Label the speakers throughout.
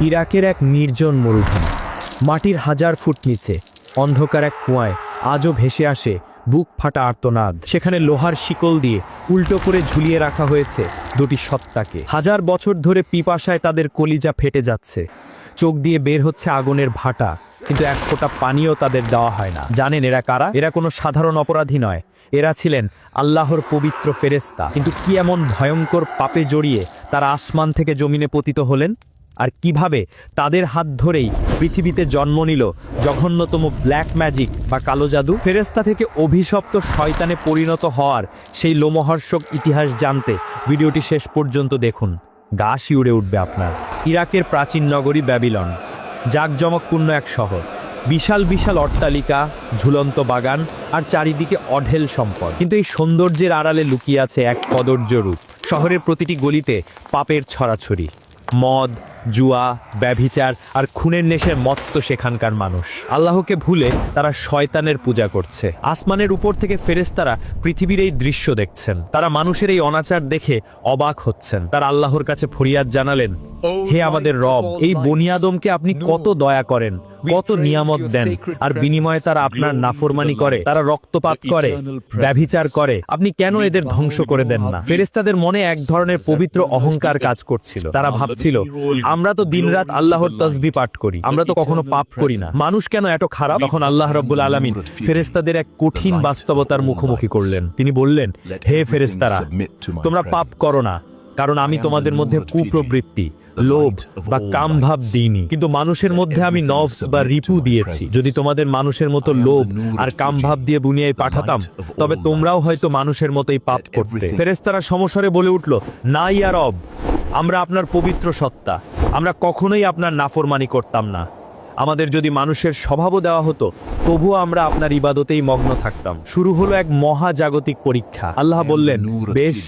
Speaker 1: ইরাকের এক নির্জন মরুভূমি, মাটির 1000 ফুট নিচে অন্ধকার এক কুয়ায় আজও ভেসে আসে বুক ফাটা আর্তনাদ। সেখানে লোহার শিকল দিয়ে উল্টো করে ঝুলিয়ে রাখা হয়েছে দুটি সত্তাকে। 1000 বছর ধরে পিপাসায় তাদের কলিজা ফেটে যাচ্ছে, চোখ দিয়ে বের হচ্ছে আগুনের ভাটা, কিন্তু এক ফোঁটা পানিও তাদের দেওয়া হয় না। জানেন এরা কারা? এরা কোনো সাধারণ অপরাধী নয়, এরা ছিলেন আল্লাহর পবিত্র ফেরেশতা। কিন্তু কি এমন ভয়ঙ্কর পাপে জড়িয়ে তারা আসমান থেকে জমিনে পতিত হলেন? আর কিভাবে তাদের হাত ধরেই পৃথিবীতে জন্ম নিল জঘন্যতম ব্ল্যাক ম্যাজিক বা কালো জাদু? ফেরেশতা থেকে অভিশপ্ত শয়তানে পরিণত হওয়ার সেই লোমহর্ষক ইতিহাস জানতে ভিডিওটি শেষ পর্যন্ত দেখুন, গা শিউরে উঠবে আপনার। ইরাকের প্রাচীন নগরী ব্যাবিলন, জাঁকজমকপূর্ণ এক শহর, বিশাল বিশাল অট্টালিকা, ঝুলন্ত বাগান আর চারিদিকে অঢেল সম্পদ। কিন্তু এই সৌন্দর্যের আড়ালে লুকিয়ে আছে এক কদর্য রূপ। শহরের প্রতিটি গলিতে পাপের ছড়াছড়ি, মদ, জুয়া, ব্যভিচার আর খুনের নেশায় মত্ত সেখানকার মানুষ। আল্লাহকে ভুলে তারা শয়তানের পূজা করছে। আসমানের উপর থেকে ফেরেশতারা পৃথিবীর এই দৃশ্য দেখছেন, তারা মানুষের এই অনাচার দেখে অবাক হচ্ছেন। তারা আল্লাহর কাছে ফরিয়াদ জানালেন, হে আমাদের রব, এই বনি আদমকে আপনি কত দয়া করেন, কত নিয়ামত দেন, আর বিনিময়ে তারা আপনার নাফরমানি করে, তারা রক্তপাত করে, ব্যভিচার করে, আপনি কেন এদের ধ্বংস করে দেন না? ফেরেশতাদের মনে এক ধরনের পবিত্র অহংকার কাজ করছিল। তারা ভাবছিল, আমরা তো দিনরাত আল্লাহর তাসবিহ পাঠ করি, আমরা তো কখনো পাপ করি না, মানুষ কেন এত খারাপ? তখন আল্লাহ রাব্বুল আলামিন ফেরেশতাদের এক কঠিন বাস্তবতার মুখোমুখি করলেন। তিনি বললেন, হে ফেরেশতারা, তোমরা পাপ করো না, কারণ আমি তোমাদের মধ্যে কুপ্রবৃত্তি, লোভ বা কামভাব দিইনি, কিন্তু মানুষের মধ্যে আমি নফস বা রিপু দিয়েছি। যদি তোমাদের মানুষের মতো লোভ আর কামভাব দিয়ে দুনিয়ায় পাঠাতাম, তবে তোমরাও হয়তো মানুষের মতোই পাপ করতে। ফেরেশতারা সমস্বরে বলে উঠল, না ইয়া রব, আমরা আপনার পবিত্র সত্তা, আমরা কখনোই আপনার নাফরমানি করতাম না। আমাদের যদি মানুষের স্বভাবও দেওয়া হতো, তবুও আমরা আপনার ইবাদতেই মগ্ন থাকতাম। শুরু হলো এক মহাজাগতিক পরীক্ষা। আল্লাহ বললেন, বেশ,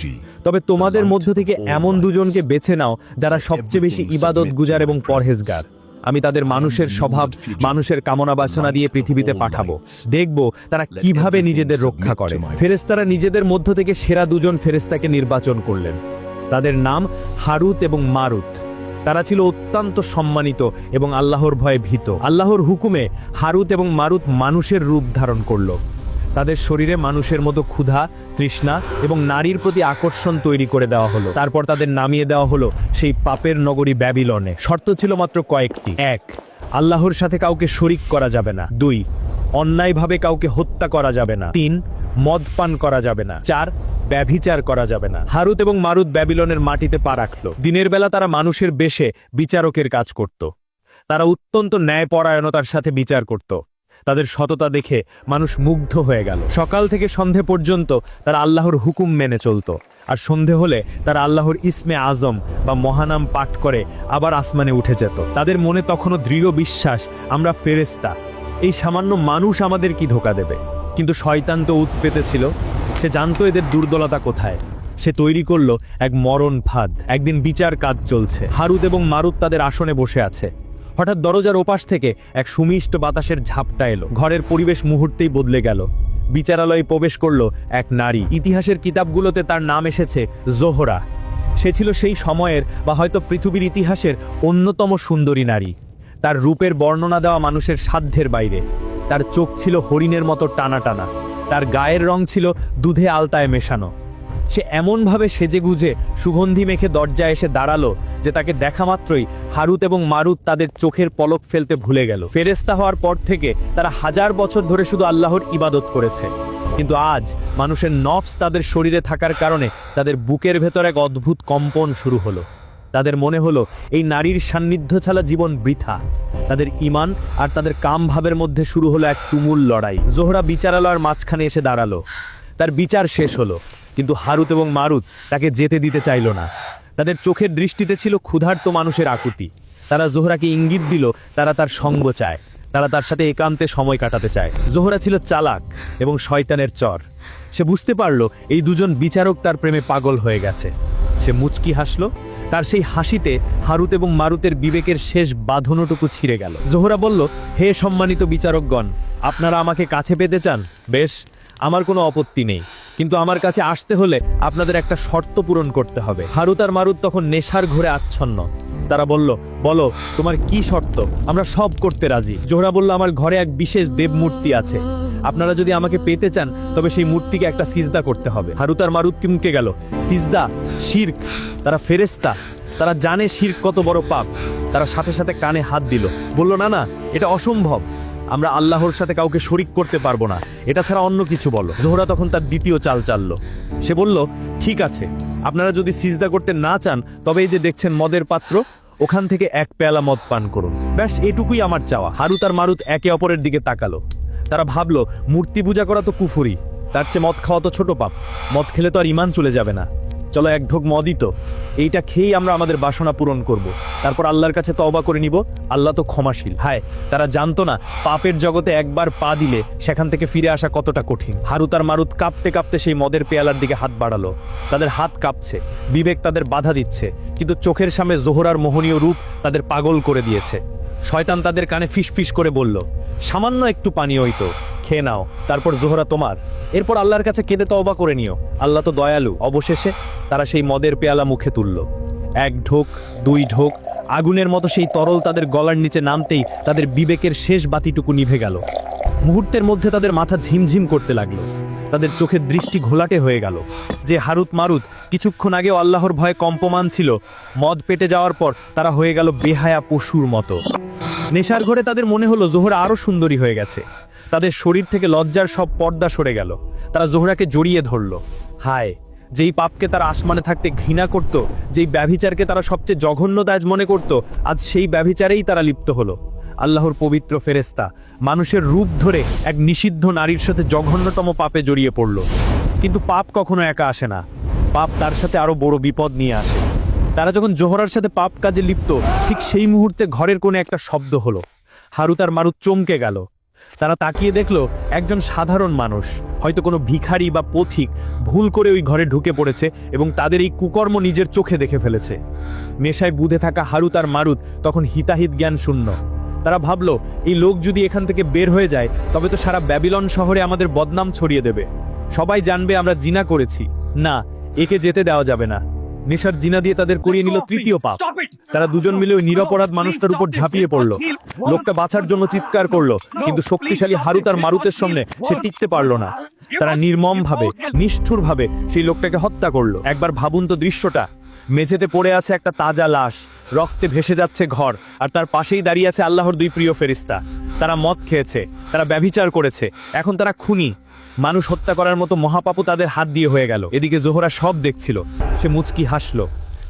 Speaker 1: তবে তোমাদের মধ্য থেকে এমন দুজনকে বেছে নাও যারা সবচেয়ে বেশি ইবাদত গুজার এবং পরহেজগার। আমি তাদের মানুষের স্বভাব, মানুষের কামনা বাসনা দিয়ে পৃথিবীতে পাঠাবো, দেখব তারা কিভাবে নিজেদের রক্ষা করে। ফেরেশতারা নিজেদের মধ্য থেকে সেরা দুজন ফেরেশতাকে নির্বাচন করলেন। তাদের নাম হারুত এবং মারুত। তারা ছিল অত্যন্ত সম্মানিত এবং আল্লাহর ভয়ে ভীত। আল্লাহর হুকুমে হারুত এবং মারুত মানুষের রূপ ধারণ করল। তাদের শরীরে মানুষের মতো ক্ষুধা, তৃষ্ণা এবং নারীর প্রতি আকর্ষণ তৈরি করে দেওয়া হলো। তারপর তাদের নামিয়ে দেওয়া হলো সেই পাপের নগরী ব্যাবিলনে। শর্ত ছিল মাত্র কয়েকটি। 1, আল্লাহর সাথে কাউকে শরিক করা যাবে না। 2, অন্যায়ভাবে কাউকে হত্যা করা যাবে না। 3, মদ পান করা যাবে না। 4, ব্যভিচার করা যাবে না। হারুত এবং মারুত ব্যাবিলনের মাটিতে পা রাখল। দিনের বেলা তারা মানুষের বেশে বিচারকের কাজ করত। তারা অত্যন্ত ন্যায়পরায়ণতার সাথে বিচার করত। তাদের সততা দেখে মানুষ মুগ্ধ হয়ে গেল। সকাল থেকে সন্ধে পর্যন্ত তারা আল্লাহর হুকুম মেনে চলত, আর সন্ধে হলে তারা আল্লাহর ইসমে আজম বা মহানাম পাঠ করে আবার আসমানে উঠে যেত। তাদের মনে তখনও দৃঢ় বিশ্বাস, আমরা ফেরেশতা, এই সামান্য মানুষ আমাদের কি ধোঁকা দেবে? কিন্তু শয়তান তো উৎপেতে ছিল, সে জানতো এদের দুর্বলতা কোথায়। সে তৈরি করলো এক মরণ ফাঁদ। একদিন বিচার কাজ চলছে, হারুত এবং মারুত তাদের আসনে বসে আছে। হঠাৎ দরজার ওপাশ থেকে এক সুমিষ্ট বাতাসের ঝাপটা এলো। ঘরের পরিবেশ মুহূর্তেই বদলে গেল। বিচারালয়ে প্রবেশ করলো এক নারী। ইতিহাসের কিতাবগুলোতে তার নাম এসেছে জোহরা। সে ছিল সেই সময়ের বা হয়তো পৃথিবীর ইতিহাসের অন্যতম সুন্দরী নারী। তার রূপের বর্ণনা দেওয়া মানুষের সাধ্যের বাইরে। তার চোখ ছিল হরিণের মতো টানা টানা, তার গায়ের রং ছিল দুধে আলতায় মেশানো। সে এমনভাবে সেজেগুজে সুগন্ধি মেখে দরজায় এসে দাঁড়ালো যে তাকে দেখা মাত্রই হারুত এবং মারুত তাদের চোখের পলক ফেলতে ভুলে গেল। ফেরেশতা হওয়ার পর থেকে তারা 1000 বছর ধরে শুধু আল্লাহর ইবাদত করেছে, কিন্তু আজ মানুষের নফস তাদের শরীরে থাকার কারণে তাদের বুকের ভেতর এক অদ্ভুত কম্পন শুরু হলো। তাদের মনে হলো এই নারীর সান্নিধ্য ছাড়া জীবন বৃথা। তাদের ঈমান আর তাদের কাম ভাবের মধ্যে শুরু হলো এক তুমুল লড়াই। জোহরা বিচারালয়ের মাঝখানে এসে দাঁড়ালো। তার বিচার শেষ হলো, কিন্তু হারুত এবং মারুত তাকে যেতে দিতে চাইল না। তাদের চোখের দৃষ্টিতে ছিল ক্ষুধার্ত মানুষের আকুতি। তারা জোহরাকে ইঙ্গিত দিল তারা তার সঙ্গ চায়, তারা তার সাথে একান্তে সময় কাটাতে চায়। জোহরা ছিল চালাক এবং শয়তানের চর। সে বুঝতে পারল এই দুজন বিচারক তার প্রেমে পাগল হয়ে গেছে। সে মুচকি হাসল। তার সেই হাসিতে হারুত এবং মারুতের বিবেকের শেষ বাঁধনটুকু ছিঁড়ে গেল। জোহরা বলল, হে সম্মানিত বিচারকগণ, আপনারা আমাকে কাছে পেতে চান? বেশ, আমার কোনো আপত্তি নেই, কিন্তু আমার কাছে আসতে হলে আপনাদের একটা শর্ত পূরণ করতে হবে। হারুত আর মারুত তখন নেশার ঘোরে আচ্ছন্ন। তারা বলল, বলো তোমার কি শর্ত? আমরা সব করতে রাজি। জোহরা বলল, আমার ঘরে এক বিশেষ দেব মূর্তি আছে, আপনারা যদি আমাকে পেতে চান তবে সেই মূর্তিকে একটা সিজদা করতে হবে। হারুত আর মারুত তিমকে গেল। সিজদা, শিরক, তারা ফেরেশতা, তারা জানে শিরক কত বড় পাপ। তারা সাথে সাথে কানে হাত দিল, বলল, না না, এটা অসম্ভব, আমরা আল্লাহর সাথে কাউকে শরিক করতে পারবো না, এটা ছাড়া অন্য কিছু বলো। জোহরা তখন তার দ্বিতীয় চাল চাললো। সে বলল, ঠিক আছে, আপনারা যদি সিজদা করতে না চান তবে এই যে দেখছেন মদের পাত্র, ওখান থেকে এক পেয়ালা মদ পান করুন, ব্যাস এটুকুই আমার চাওয়া। হারুত আর মারুত একে অপরের দিকে তাকালো। তারা ভাবলো, মূর্তি পূজা করা তো কুফরি, তার চেয়ে মদ খাওয়া তো ছোট পাপ, মদ খেলে তো আর ঈমান চলে যাবে না, চলো এক ঢোক মদই তো, এইটা খেয়েই আমরা আমাদের বাসনা পূরণ করব, তারপর আল্লাহর কাছে তওবা করে নিব, আল্লাহ তো ক্ষমাশীল। হায়, তারা জানতো না পাপের জগতে একবার পা দিলে সেখান থেকে ফিরে আসা কতটা কঠিন। হারুত আর মারুত কাঁপতে কাঁপতে সেই মদের পেয়ালার দিকে হাত বাড়ালো। তাদের হাত কাঁপছে, বিবেক তাদের বাধা দিচ্ছে, কিন্তু চোখের সামনে জোহরার মোহনীয় রূপ তাদের পাগল করে দিয়েছে। শয়তান তাদের কানে ফিসফিস করে বলল, সামান্য একটু পানি হইতো, খেয়ে নাও, তারপর জোহরা তোমার, এরপর আল্লাহর কাছে কেঁদে তওবা করে নিও, আল্লাহ তো দয়ালু। অবশেষে তারা সেই মদের পেয়ালা মুখে তুলল। এক ঢোক, দুই ঢোক, আগুনের মতো সেই তরল তাদের গলার নিচে নামতেই তাদের বিবেকের শেষ বাতিটুকু নিভে গেল। মুহূর্তের মধ্যে তাদের মাথা ঝিমঝিম করতে লাগলো, তাদের চোখের দৃষ্টি ঘোলাটে হয়ে গেল। যে হারুত মারুত কিছুক্ষণ আগেও আল্লাহর ভয়ে কম্পমান ছিল, মদ পেটে যাওয়ার পর তারা হয়ে গেল বেহায়া পশুর মতো। নেশার ঘরে তাদের মনে হলো জোহরা আরো সুন্দরী হয়ে গেছে। তাদের শরীর থেকে লজ্জার সব পর্দা সরে গেল। তারা জোহরাকে জড়িয়ে ধরল। হায়, যেই পাপকে তারা আসমানে থাকতে ঘৃণা করত, যেই ব্যভিচারকে তারা সবচেয়ে জঘন্য দাজ মনে করত, আজ সেই ব্যভিচারেই তারা লিপ্ত হলো। আল্লাহর পবিত্র ফেরেশতা মানুষের রূপ ধরে এক নিষিদ্ধ নারীর সাথে জঘন্যতম পাপে জড়িয়ে পড়ল। কিন্তু পাপ কখনো একা আসে না, পাপ তার সাথে আরো বড় বিপদ নিয়ে আসে। তারা যখন জোহরার সাথে পাপ কাজে লিপ্ত, ঠিক সেই মুহূর্তে ঘরের কোণে একটা শব্দ হলো। হারুত আর মারুত চমকে গেল। তারা তাকিয়ে দেখলো একজন সাধারণ মানুষ, হয়তো কোনো ভিখারি বা পথিক, ভুল করে ওই ঘরে ঢুকে পড়েছে এবং তাদের এই কুকর্ম নিজের চোখে দেখে ফেলেছে। নেশায় বুঁধে থাকা হারুত আর মারুত তখন হিতাহিত জ্ঞান শূন্য। তারা ভাবলো, এই লোক যদি এখান থেকে বের হয়ে যায় তবে তো সারা ব্যাবিলন শহরে আমাদের বদনাম ছড়িয়ে দেবে, সবাই জানবে আমরা জিনা করেছি। না, একে যেতে দেওয়া যাবে না। নেশার জিনা দিয়ে তাদের করিয়ে নিল তৃতীয় পাপ। তারা দুজন মিলে ওই নিরপরাধ মানুষটার উপর ঝাঁপিয়ে পড়লো। লোকটা বাঁচার জন্য চিৎকার করলো, কিন্তু শক্তিশালী হারুত আর মারুতের সামনে সে টিকতে পারলো না। তারা নির্মমভাবে, নিষ্ঠুরভাবে সেই লোকটাকে হত্যা করলো। একবার ভাবুন তো দৃশ্যটা, মেঝেতে পড়ে আছে একটা তাজা লাশ, রক্তে ভেসে যাচ্ছে ঘর, আর তার পাশেই দাঁড়িয়ে আছে আল্লাহর দুই প্রিয় ফেরেশতা। তারা মদ খেয়েছে, তারা ব্যভিচার করেছে, এখন তারা খুনি। মানুষ হত্যা করার মতো মহাপাপও তাদের হাত দিয়ে হয়ে গেল। এদিকে জোহরা সব দেখছিল, সে মুচকি হাসলো।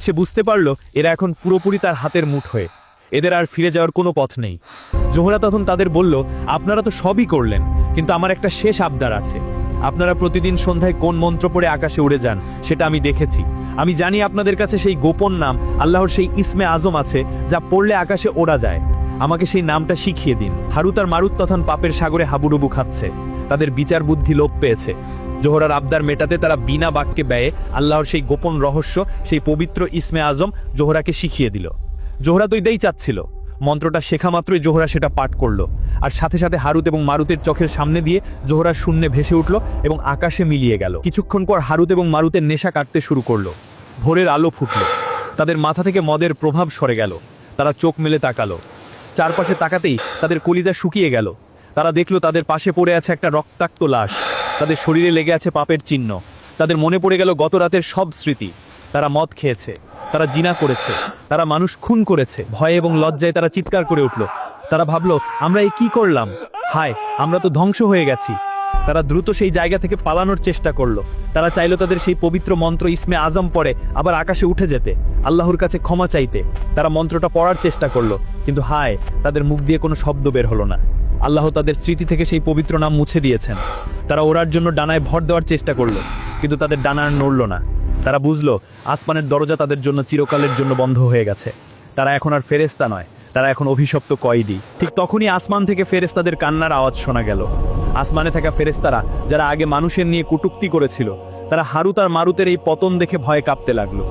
Speaker 1: সে বুঝতে পারলো এরা এখন পুরোপুরি তার হাতের মুঠোয়, এদের আর ফিরে যাওয়ার কোনো পথ নেই। জোহরা তখন তাদের বলল, আপনারা তো সবই করলেন, কিন্তু আমার একটা শেষ আবদার আছে। আপনারা প্রতিদিন সন্ধ্যায় কোন মন্ত্র পড়ে আকাশে উড়ে যান সেটা আমি দেখেছি। আমি জানি আপনাদের কাছে সেই গোপন নাম, আল্লাহর সেই ইসমে আজম আছে যা পড়লে আকাশে ওড়া যায়। আমাকে সেই নামটা শিখিয়ে দিন। হারুত আর মারুত তখন পাপের সাগরে হাবুডুবু খাচ্ছে, তাদের বিচার বুদ্ধি লোপ পেয়েছে। জোহরার আবদার মেটাতে তারা বিনা বাক্যে ব্যয়ে আল্লাহর সেই গোপন রহস্য, সেই পবিত্র ইসমে আজম জোহরাকে শিখিয়ে দিল। জোহরা তো এটাই চাচ্ছিল। মন্ত্রটা শেখা মাত্রই জোহরা সেটা পাঠ করলো, আর সাথে সাথে হারুত এবং মারুতের চোখের সামনে দিয়ে জোহরা শূন্যে ভেসে উঠল এবং আকাশে মিলিয়ে গেল। কিছুক্ষণ পর হারুত এবং মারুতের নেশা কাটতে শুরু করলো। ভোরের আলো ফুটল, তাদের মাথা থেকে মদের প্রভাব সরে গেল। তারা চোখ মেলে তাকালো, চারপাশে তাকাতেই তাদের কলিজা শুকিয়ে গেল। তারা দেখলো তাদের পাশে পড়ে আছে একটা রক্তাক্ত লাশ, তাদের শরীরে লেগে আছে পাপের চিহ্ন। তাদের মনে পড়ে গেল গত রাতের সব স্মৃতি। তারা মদ খেয়েছে, তারা জিনা করেছে, তারা মানুষ খুন করেছে। ভয়ে এবং লজ্জায় তারা চিৎকার করে উঠল। তারা ভাবলো, আমরা এই কি করলাম? হায়, আমরা তো ধ্বংস হয়ে গেছি। তারা দ্রুত সেই জায়গা থেকে পালানোর চেষ্টা করলো। তারা চাইলো তাদের সেই পবিত্র মন্ত্র ইসমে আজম পড়ে আবার আকাশে উঠে যেতে, আল্লাহর কাছে ক্ষমা চাইতে। তারা মন্ত্রটা পড়ার চেষ্টা করলো, কিন্তু হায়, তাদের মুখ দিয়ে কোনো শব্দ বের হলো না। আল্লাহ তাদের স্মৃতি থেকে সেই পবিত্র নাম মুছে দিয়েছেন। তারা ওড়ার জন্য ডানায় ভর দেওয়ার চেষ্টা করলো, কিন্তু তাদের ডানা আর নড়ল না। তারা বুঝলো আসমানের দরজা তাদের জন্য চিরকালের জন্য বন্ধ হয়ে গেছে। তারা এখন আর ফেরেশতা নয়, তারা এখন অভিশপ্ত কয়েদি। ঠিক তখনই আসমান থেকে ফেরেশতাদের কান্নার আওয়াজ শোনা গেল। আসমানে থাকা ফেরেশতারা যারা আগে মানুষের নিয়ে কটূক্তি করেছিল, তারা হারুত আর মারুতের এই পতন দেখে ভয়ে কাঁপতে লাগলো।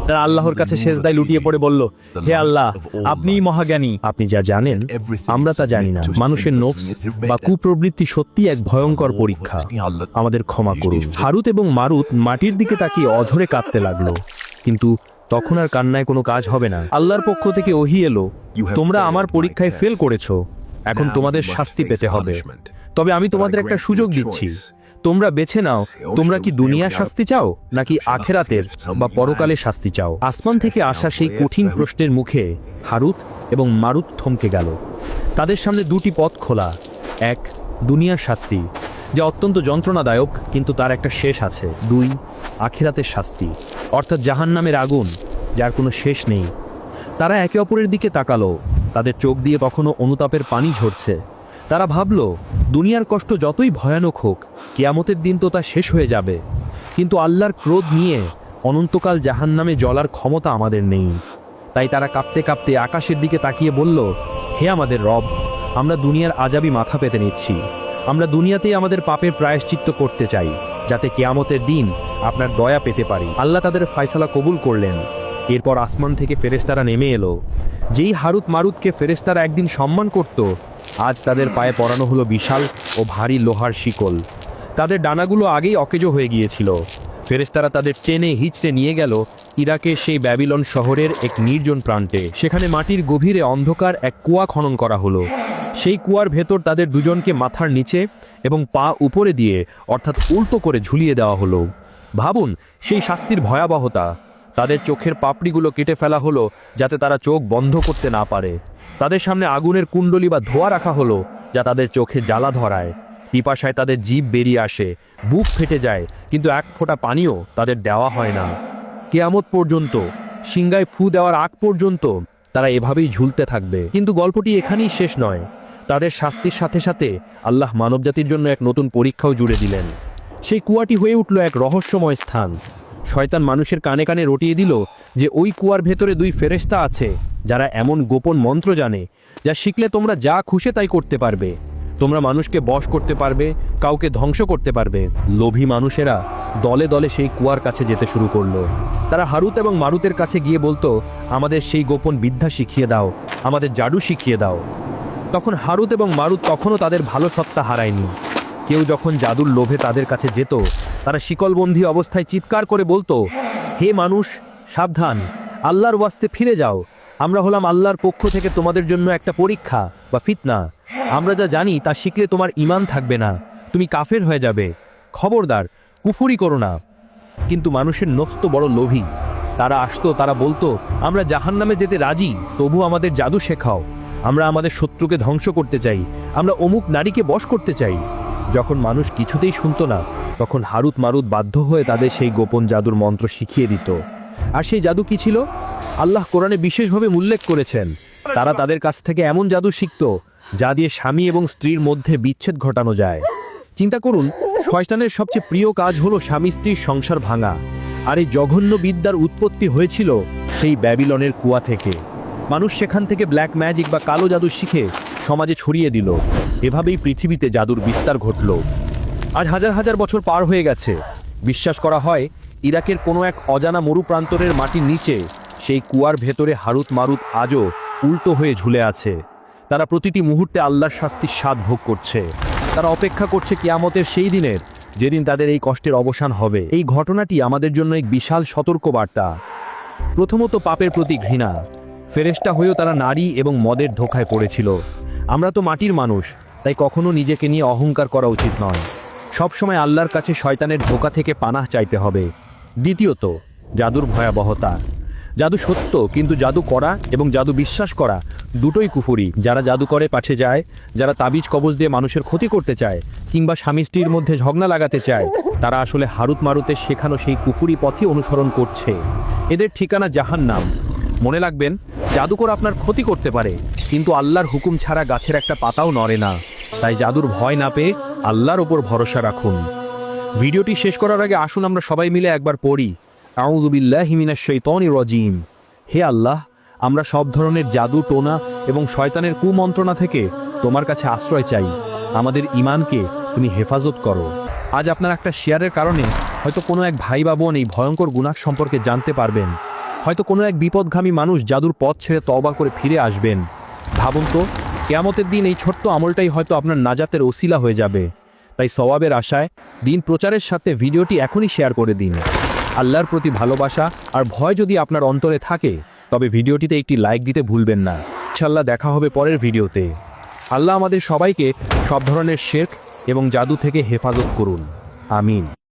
Speaker 1: তারা আল্লাহর কাছে সেজদায় লুটিয়ে পড়ে বলল, হে আল্লাহ, আপনিই মহাজ্ঞানী, আপনি যা জানেন আমরা তা জানি না। মানুষের নফস বা কুপ্রবৃত্তি সত্যি এক ভয়ঙ্কর পরীক্ষা, আমাদের ক্ষমা করুন। হারুত এবং মারুত মাটির দিকে তাকিয়ে অঝরে কাঁদতে লাগলো, কিন্তু তখন আর কান্নায় কোনো কাজ হবে না। আল্লাহর পক্ষ থেকে ওহী এলো, তোমরা আমার পরীক্ষায় ফেল করেছো, এখন তোমাদের শাস্তি পেতে হবে। তবে আমি তোমাদের একটা সুযোগ দিচ্ছি, তোমরা বেছে নাও, তোমরা কি দুনিয়ার শাস্তি চাও নাকি আখেরাতের বা পরকালের শাস্তি চাও। আসমান থেকে আসা সেই কঠিন প্রশ্নের মুখে হারুত এবং মারুত থমকে গেল। তাদের সামনে দুটি পথ খোলা। এক, দুনিয়ার শাস্তি, যা অত্যন্ত যন্ত্রণাদায়ক কিন্তু তার একটা শেষ আছে। দুই, আখিরাতের শাস্তি, অর্থাৎ জাহান্নামের আগুন, যার কোনো শেষ নেই। তারা একে অপরের দিকে তাকালো, তাদের চোখ দিয়ে তখনও অনুতাপের পানি ঝরছে। তারা ভাবল, দুনিয়ার কষ্ট যতই ভয়ানক হোক, কিয়ামতের দিন তো তা শেষ হয়ে যাবে, কিন্তু আল্লাহর ক্রোধ নিয়ে অনন্তকাল জাহান্নামে জ্বলার ক্ষমতা আমাদের নেই। তাই তারা কাঁপতে কাঁপতে আকাশের দিকে তাকিয়ে বলল, হে আমাদের রব, আমরা দুনিয়ার আযাবই মাথা পেতে নিচ্ছি। আমরা দুনিয়াতেই আমাদের পাপের প্রায়শ্চিত্ত করতে চাই, যাতে কিয়ামতের দিন আপনার দয়া পেতে পারি। আল্লাহ তাদের ফয়সালা কবুল করলেন। এরপর আসমান থেকে ফেরেশতারা নেমে এলো। যেই হারুত মারুতকে ফেরেশতারা একদিন সম্মান করত, আজ তাদের পায়ে পরানো হলো বিশাল ও ভারী লোহার শিকল। তাদের ডানাগুলো আগেই অকেজো হয়ে গিয়েছিল। ফেরেশতারা তাদের টেনে হিচড়ে নিয়ে গেল ইরাকের সেই ব্যাবিলন শহরের এক নির্জন প্রান্তে। সেখানে মাটির গভীরে অন্ধকার এক কুয়া খনন করা হলো। সেই কুয়ার ভেতর তাদের দুজনকে মাথার নিচে এবং পা উপরে দিয়ে, অর্থাৎ উল্টো করে ঝুলিয়ে দেওয়া হলো। ভাবুন সেই শাস্তির ভয়াবহতা। তাদের চোখের পাপড়িগুলো কেটে ফেলা হলো যাতে তারা চোখ বন্ধ করতে না পারে। তাদের সামনে আগুনের কুণ্ডলি বা ধোঁয়া রাখা হলো, যা তাদের চোখে জ্বালা ধরায়। পিপাসায় তাদের জিভ বেরিয়ে আসে, বুক ফেটে যায়, কিন্তু এক ফোঁটা পানিও তাদের দেওয়া হয় না। কিয়ামত পর্যন্ত, সিংগায় ফু দেওয়ার আগ পর্যন্ত তারা এভাবেই ঝুলতে থাকবে। কিন্তু গল্পটি এখানেই শেষ নয়। তাদের শাস্তির সাথে সাথে আল্লাহ মানবজাতির জন্য এক নতুন পরীক্ষাও জুড়ে দিলেন। সেই কুয়াটি হয়ে উঠল এক রহস্যময় স্থান। শয়তান মানুষের কানে কানে রটিয়ে দিল যে ওই কুয়ার ভেতরে দুই ফেরেশতা আছে, যারা এমন গোপন মন্ত্র জানে, যা শিখলে তোমরা যা খুশি তাই করতে পারবে। তোমরা মানুষকে বশ করতে পারবে, কাউকে ধ্বংস করতে পারবে। লোভী মানুষেরা দলে দলে সেই কুয়ার কাছে যেতে শুরু করলো। তারা হারুত এবং মারুতের কাছে গিয়ে বলতো, আমাদের সেই গোপন বিদ্যা শিখিয়ে দাও, আমাদের জাদু শিখিয়ে দাও। তখন হারুত এবং মারুত তখনও তাদের ভালো সত্তা হারায়নি। কেউ যখন জাদুর লোভে তাদের কাছে যেত, তারা শিকলবন্দি অবস্থায় চিৎকার করে বলতো, হে মানুষ, সাবধান, আল্লাহর ওয়াস্তে ফিরে যাও। আমরা হলাম আল্লাহর পক্ষ থেকে তোমাদের জন্য একটা পরীক্ষা বা ফিতনা। আমরা যা জানি তা শিখলে তোমার ঈমান থাকবে না, তুমি কাফের হয়ে যাবে। খবরদার, কুফরি করো না। কিন্তু মানুষের নফস তো বড় লোভী। তারা আসতো, তারা বলতো, আমরা জাহান্নামে যেতে রাজি, তবু আমাদের জাদু শেখাও। আমরা আমাদের শত্রুকে ধ্বংস করতে চাই, আমরা অমুক নারীকে বশ করতে চাই। যখন মানুষ কিছুতেই শুনতো না, তখন হারুত মারুত বাধ্য হয়ে তাদের সেই গোপন জাদুর মন্ত্র শিখিয়ে দিত। আর সেই জাদু কি ছিল? আল্লাহ কোরআনে বিশেষভাবে উল্লেখ করেছেন, তারা তাদের কাছ থেকে এমন জাদু শিখত যা দিয়ে স্বামী এবং স্ত্রীর মধ্যে বিচ্ছেদ ঘটানো যায়। চিন্তা করুন, শয়তানের সবচেয়ে প্রিয় কাজ হলো স্বামী স্ত্রীর সংসার ভাঙা। আর এই জঘন্য বিদ্যার উৎপত্তি হয়েছিল সেই ব্যাবিলনের কুয়া থেকে। মানুষ সেখান থেকে ব্ল্যাক ম্যাজিক বা কালো জাদু শিখে সমাজে ছড়িয়ে দিল। এভাবেই পৃথিবীতে জাদুর বিস্তার ঘটল। আজ হাজার হাজার বছর পার হয়ে গেছে। বিশ্বাস করা হয় ইরাকের কোনো এক অজানা মরুপ্রান্তরের মাটির নিচে সেই কুয়ার ভেতরে হারুত মারুত আজও উল্টো হয়ে ঝুলে আছে। তারা প্রতিটি মুহূর্তে আল্লাহর শাস্তির স্বাদ ভোগ করছে। তারা অপেক্ষা করছে কিয়ামতের সেই দিনের, যেদিন তাদের এই কষ্টের অবসান হবে। এই ঘটনাটি আমাদের জন্য এক বিশাল সতর্কবার্তা। প্রথমত, পাপের প্রতি ঘৃণা। ফেরেশতা হয়েও তারা নারী এবং মদের ধোঁকায় পড়েছিল। আমরা তো মাটির মানুষ, তাই কখনো নিজেকে নিয়ে অহংকার করা উচিত নয়। সবসময় আল্লাহর কাছে শয়তানের ধোঁকা থেকে পানাহ চাইতে হবে। দ্বিতীয়ত, জাদুর ভয়াবহতা। জাদু সত্য, কিন্তু জাদু করা এবং জাদু বিশ্বাস করা দুটোই কুফরি। যারা জাদু করে পাছে যায়, যারা তাবিজ কবজ দিয়ে মানুষের ক্ষতি করতে চায়, কিংবা স্বামী স্ত্রীর মধ্যে ঝগড়া লাগাতে চায়, তারা আসলে হারুত মারুতের শেখানো সেই কুফরি পথই অনুসরণ করছে। এদের ঠিকানা জাহান্নাম। মনে রাখবেন, জাদুকর আপনার ক্ষতি করতে পারে, কিন্তু আল্লাহর হুকুম ছাড়া গাছের একটা পাতাও নড়ে না। তাই জাদুর ভয় না পেয়ে আল্লাহর ওপর ভরসা রাখুন। ভিডিওটি শেষ করার আগে আসুন আমরা সবাই মিলে একবার পড়ি, আউযু বিল্লাহি মিনাশ শাইতানির রাজিম। হে আল্লাহ, আমরা সব ধরনের জাদু, টোনা এবং শয়তানের কুমন্ত্রণা থেকে তোমার কাছে আশ্রয় চাই। আমাদের ঈমানকে তুমি হেফাজত করো। আজ আপনার একটা শেয়ারের কারণে হয়তো কোনো এক ভাই বা বোন এই ভয়ঙ্কর গুনাহ সম্পর্কে জানতে পারবেন। হয়তো কোনো এক বিপদগামী মানুষ জাদুর পথ ছেড়ে তওবা করে ফিরে আসবেন। ভাবুন তো, কিয়ামতের দিন এই ছোট্ট আমলটাই হয়তো আপনার নাজাতের ওসিলা হয়ে যাবে। তাই সওয়াবের আশায় দিন প্রচারের সাথে ভিডিওটি এখনই শেয়ার করে দিন। আল্লাহর প্রতি ভালোবাসা আর ভয় যদি আপনার অন্তরে থাকে তবে ভিডিওটিতে একটি লাইক দিতে ভুলবেন না। ইনশাআল্লাহ দেখা হবে পরের ভিডিওতে। আল্লাহ আমাদের সবাইকে সব ধরনের শিরক এবং জাদু থেকে হেফাজত করুন। আমিন।